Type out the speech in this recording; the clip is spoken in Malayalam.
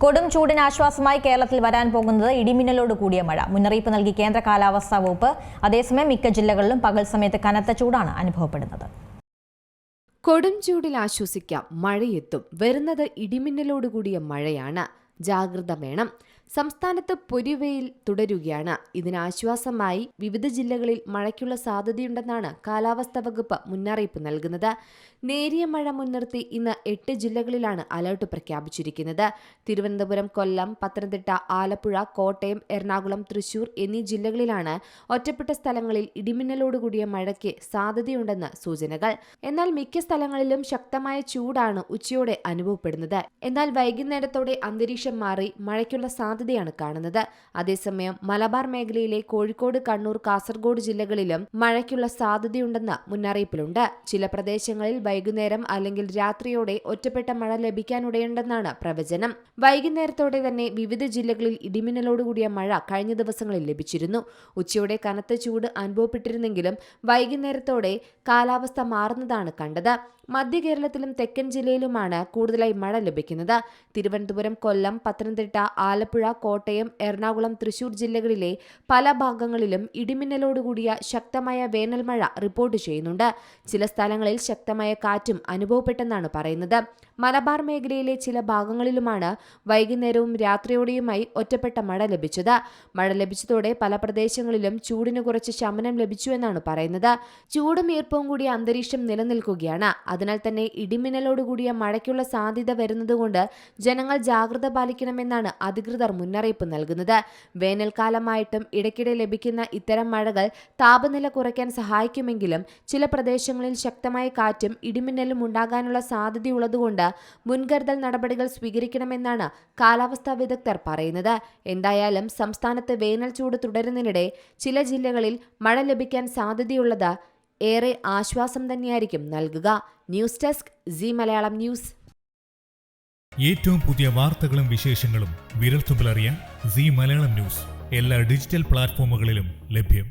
കൊടും ചൂടിന് ആശ്വാസമായി കേരളത്തിൽ വരാൻ പോകുന്നത് ഇടിമിന്നലോട് കൂടിയ മഴ. മുന്നറിയിപ്പ് നൽകി കേന്ദ്ര കാലാവസ്ഥാ വകുപ്പ്. അതേസമയം മിക്ക ജില്ലകളിലും പകൽ സമയത്ത് കനത്ത ചൂടാണ് അനുഭവപ്പെടുന്നത്. കൊടും ചൂടിൽ ആശ്വസിക്കാം, മഴയെത്തും. വരുന്നത് ഇടിമിന്നലോടുകൂടിയ മഴയാണ്. ജാഗ്രത വേണം. സംസ്ഥാനത്ത് പൊരിവെയിൽ തുടരുകയാണ്. ഇതിനാശ്വാസമായി വിവിധ ജില്ലകളിൽ മഴയ്ക്കുള്ള സാധ്യതയുണ്ടെന്നാണ് കാലാവസ്ഥാ വകുപ്പ് മുന്നറിയിപ്പ് നൽകുന്നത്. നേരിയ മഴ മുൻനിർത്തി ഇന്ന് 8 ജില്ലകളിലാണ് അലർട്ട് പ്രഖ്യാപിച്ചിരിക്കുന്നത്. തിരുവനന്തപുരം, കൊല്ലം, പത്തനംതിട്ട, ആലപ്പുഴ, കോട്ടയം, എറണാകുളം, തൃശൂർ എന്നീ ജില്ലകളിലാണ് ഒറ്റപ്പെട്ട സ്ഥലങ്ങളിൽ ഇടിമിന്നലോടുകൂടിയ മഴയ്ക്ക് സാധ്യതയുണ്ടെന്ന് സൂചനകൾ. എന്നാൽ മിക്ക സ്ഥലങ്ങളിലും ശക്തമായ ചൂടാണ് ഉച്ചയോടെ അനുഭവപ്പെടുന്നത്. എന്നാൽ വൈകുന്നേരത്തോടെ അന്തരീക്ഷം മാറി മഴയ്ക്കുള്ള സാധ്യതയാണ് കാണുന്നത്. അതേസമയം മലബാർ മേഖലയിലെ കോഴിക്കോട്, കണ്ണൂർ, കാസർഗോഡ് ജില്ലകളിലും മഴയ്ക്കുള്ള സാധ്യതയുണ്ടെന്ന് മുന്നറിയിപ്പിലുണ്ട്. ചില പ്രദേശങ്ങളിൽ വൈകുന്നേരം അല്ലെങ്കിൽ രാത്രിയോടെ ഒറ്റപ്പെട്ട മഴ ലഭിക്കാനിടയുണ്ടെന്നാണ് പ്രവചനം. വൈകുന്നേരത്തോടെ തന്നെ വിവിധ ജില്ലകളിൽ ഇടിമിന്നലോടുകൂടിയ മഴ കഴിഞ്ഞ ദിവസങ്ങളിൽ ലഭിച്ചിരുന്നു. ഉച്ചയോടെ കനത്ത ചൂട് അനുഭവപ്പെട്ടിരുന്നെങ്കിലും വൈകുന്നേരത്തോടെ കാലാവസ്ഥ മാറുന്നതാണ് കണ്ടത്. മധ്യ കേരളത്തിലും തെക്കൻ ജില്ലയിലുമാണ് കൂടുതലായി മഴ ലഭിക്കുന്നത്. തിരുവനന്തപുരം, കൊല്ലം, പത്തനംതിട്ട, ആലപ്പുഴ, കോട്ടയം, എറണാകുളം, തൃശൂർ ജില്ലകളിലെ പല ഭാഗങ്ങളിലും ഇടിമിന്നലോടുകൂടിയ ശക്തമായ വേനൽ മഴ റിപ്പോർട്ട് ചെയ്യുന്നുണ്ട്. ചില സ്ഥലങ്ങളിൽ ശക്തമായ കാറ്റും അനുഭവപ്പെട്ടെന്നാണ് പറയുന്നത്. മലബാർ മേഖലയിലെ ചില ഭാഗങ്ങളിലുമാണ് വൈകുന്നേരവും രാത്രിയോടെയുമായി ഒറ്റപ്പെട്ട മഴ ലഭിച്ചത്. മഴ ലഭിച്ചതോടെ പല പ്രദേശങ്ങളിലും ചൂടിന് കുറച്ച് ശമനം ലഭിച്ചുവെന്നാണ് പറയുന്നത്. ചൂടും ഈർപ്പവും കൂടിയ അന്തരീക്ഷം നിലനിൽക്കുകയാണ്. അതിനാൽ തന്നെ ഇടിമിന്നലോടുകൂടിയ മഴയ്ക്കുള്ള സാധ്യത വരുന്നതുകൊണ്ട് ജനങ്ങൾ ജാഗ്രത പാലിക്കണമെന്നാണ് അധികൃതർ മുന്നറിയിപ്പ് നൽകുന്നത്. വേനൽക്കാലമായിട്ടും ഇടയ്ക്കിടെ ലഭിക്കുന്ന ഇത്തരം മഴകൾ താപനില കുറയ്ക്കാൻ സഹായിക്കുമെങ്കിലും ചില പ്രദേശങ്ങളിൽ ശക്തമായ കാറ്റും ഇടിമിന്നലും ഉണ്ടാകാനുള്ള സാധ്യതയുള്ളതുകൊണ്ട് മുൻകരുതൽ നടപടികൾ സ്വീകരിക്കണമെന്നാണ് കാലാവസ്ഥാ വിദഗ്ധർ പറയുന്നത്. എന്തായാലും സംസ്ഥാനത്ത് വേനൽ ചൂട് തുടരുന്നതിനിടെ ചില ജില്ലകളിൽ മഴ ലഭിക്കാൻ സാധ്യതയുള്ളത് ഏറെ ആശ്വാസം തന്നെയായിരിക്കും നൽകുക. News desk, C Malayalam news. ഏറ്റവും പുതിയ വാർത്തകളും വിശേഷങ്ങളും വിരൽത്തുമ്പിലറിയാൻ സി മലയാളം ന്യൂസ് എല്ലാ ഡിജിറ്റൽ പ്ലാറ്റ്ഫോമുകളിലും ലഭ്യം.